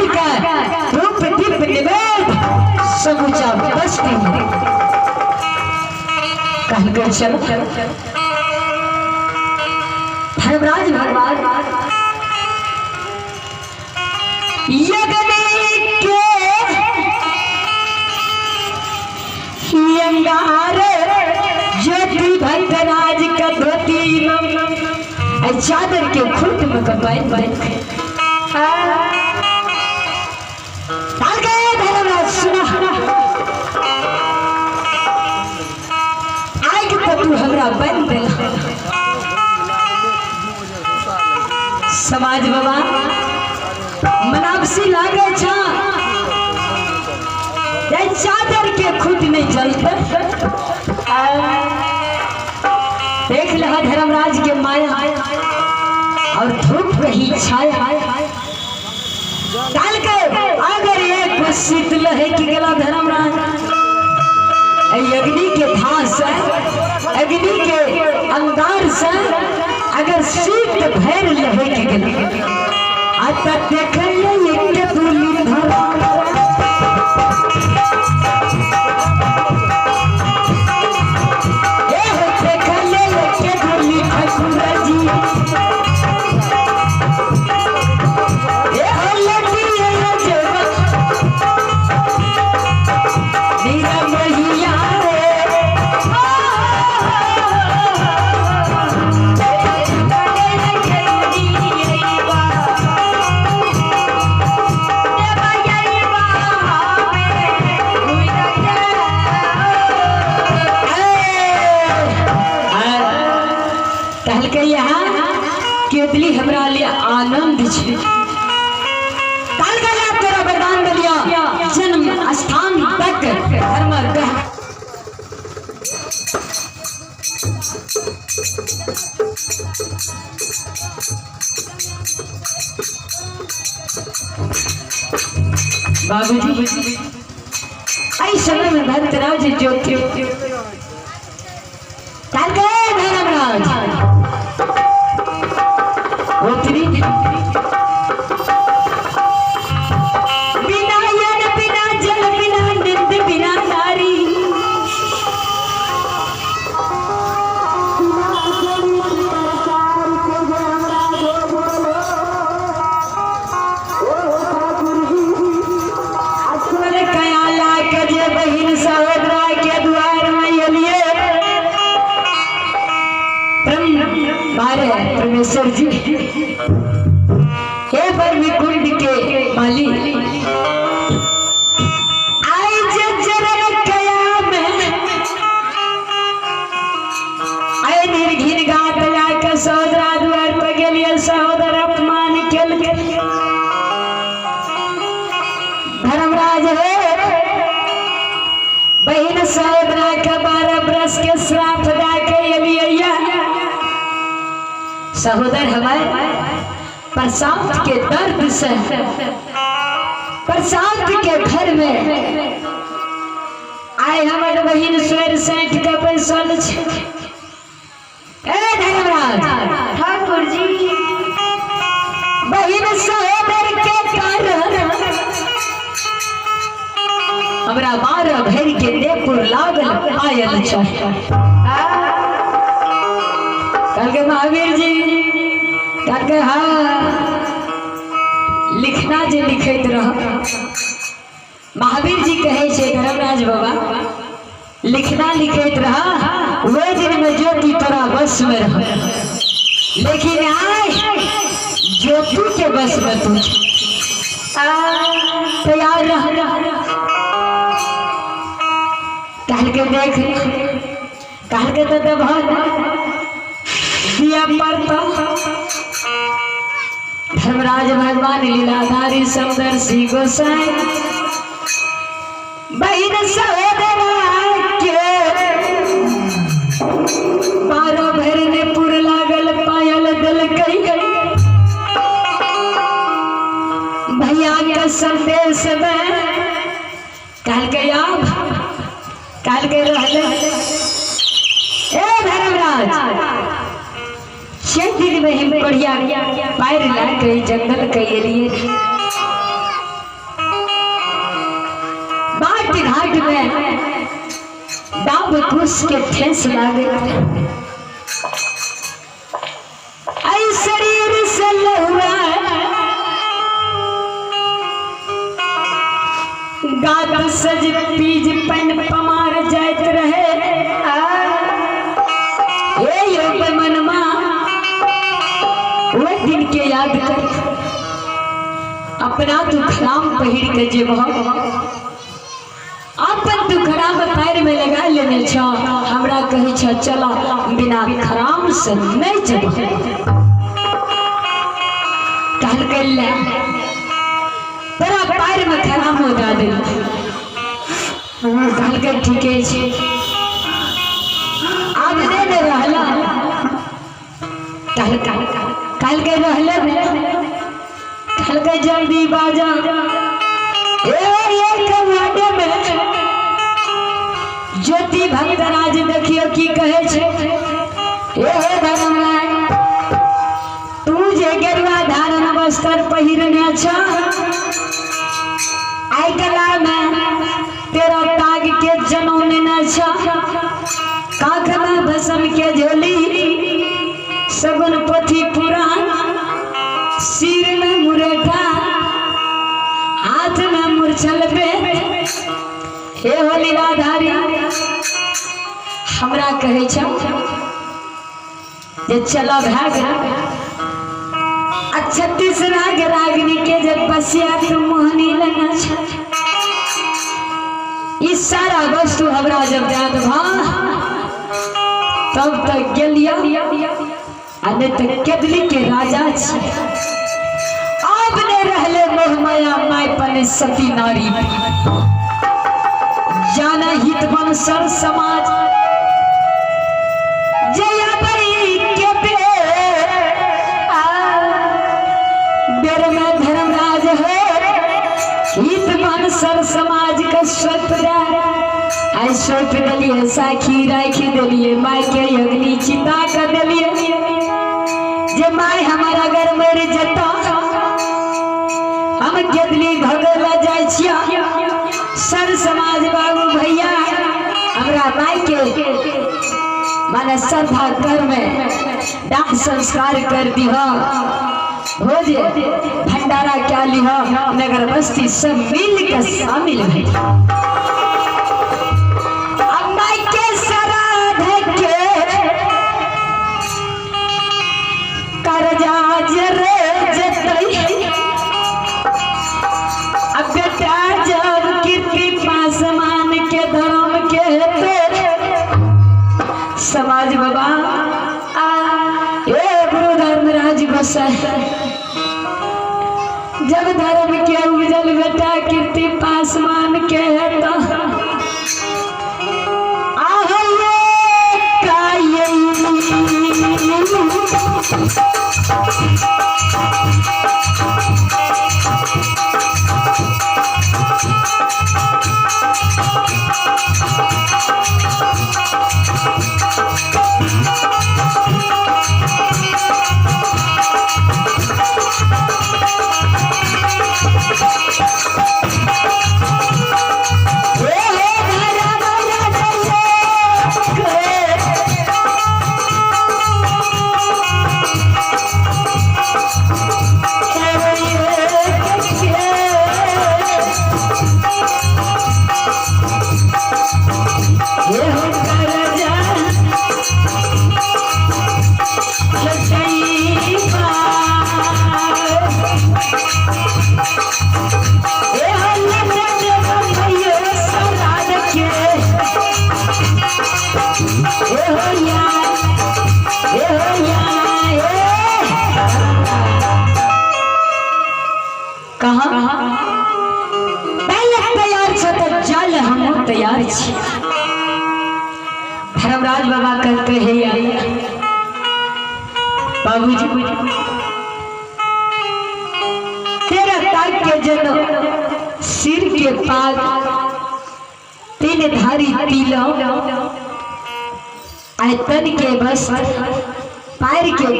हार का रूप दीप निवेद समूचा बस्ती कहल कर चलो धर्मराज भगवान अंगार ज्योति भक्तराज का धोती चादर के खुद में कबाई सुना आग तो तू हमरा बन देला समाज बाबा मनावसी लागे छा चादर के खुद नहीं जलते देख लहा धर्मराज के माया और धूप कहीं छाया डाल के अगर एक शीतल है कि गला धर्मराज अग्नि के धास अग्नि के अंगार से अगर शीत भैर लहे के गला आता देख ले केतली हमरा लिए आनंद छे काल का याद तेरा वरदान दिया जन्म स्थान तक धर्म कह बाबूजी आई समय में भक्तराज ज्योति काल का धर्मराज बिना यन बिना जल बिना निंद बिना नारी कयाला कजे बहिन सहोदरा के द्वार में अलिए परमेश्वर जी हे बर्मी कुंड के मालिक आई जजरन कया में आई निर्घिन गात लाके सहोदरा द्वार पर गेलिए सहोदर अपमान केल धर्मराज हे बहिन सहोदरा के 12 बरस के श्राप दा के एलिया सहोदर हमारे प्रसाद के दर्द से प्रसाद के घर में आए हमारे बहिन स्वर सेठ का पैसल धर्मराज ठाकुर जी बहिन सहोदर के कारण हमरा 12 भर के नेपुर लागल आयल कल के महावीर जी कल हाँ लिखना जे लिखत रह महावीर जी कहे छे धर्मराज बाबा लिखना लिखत रहा वह दिन में ज्योति तोरा बस में रह लेकिन आज ज्योति के बस में तू तैयार रह कल के देख कल के तो दिया पड़ता धर्मराज भगवान लीलाधारी समदर्शी गोसाई बहिन सहोदरा के 12 भर ने पुर लागल पायल दल कई भैया के संदेश में काल के आप काल के रहले धर्मराज 6 दिन में ही बढ़िया पैर ला के जंगल के लिए अब घुस के ठेस लागे आई शरीर से लहुआ गात सज पीज पन पमार जाइत रहे ये मनमा वो दिन के याद कर अपना तू खराम पहिर के जेब अपन तू खराब पैर में लगा लेने छ हमरा कहे छ चला बिना खराम से नहीं जब कहल कल्ला तेरा पैर में खराम हो जा दे कहल के ठीके छे अब दे रहला कहल के रहले कहल के जल्दी बाजा कमाटे में ज्योति भक्तराज देखियो की कहे छे हे धर्मराज तू जे गेरुआ धारण वस्त्र पहिरने छ आई गला में तेरा ताग के जनौने न छ काख में भस्म के झोली सगुन पोथी पुराण सिर में मुरेठा हाथ में मूर्छल पे हे हो लीलाधारी हमरा कहे छ जे चला भाग 36 राग रागनी के जब बसिया तुम मोहनी लगा छ ई सारा वस्तु हमरा जब याद भा तब तक गेलिया अने तक केदली के राजा छ आपने रहले मोह माया मायपन सती नारी जान हित बन सर समाज जया बई के बेर में धर्मराज है हित बन सर समाज का स्वतंत्र आई सोच दलिए साखी राखी दलिए माय के अग्नि चिता कर दलिए जे माय हमारा घर मर जता हम केदली भगला जाय छिया सर समाज बाबू भैया हमरा माई के माने श्रद्धा कर में दाह संस्कार कर दी हो जे भंडारा क्या लिहा नगर बस्ती सब मिल के शामिल है अब माई के श्राद्ध के कर्जा जरे जतई अब बेटा जब कीर्ति पासमान के धर्म के समाज बाबा ये गुरु धर्मराज बसा जब धर्म के उजल बेटा कीर्ति पासमान के तो तैयार धर्मराज बाबा कहते हैं बाबूजी तेरा ताक के जन्म सिर के पास 3 धारी तिला आयतन के बस पैर के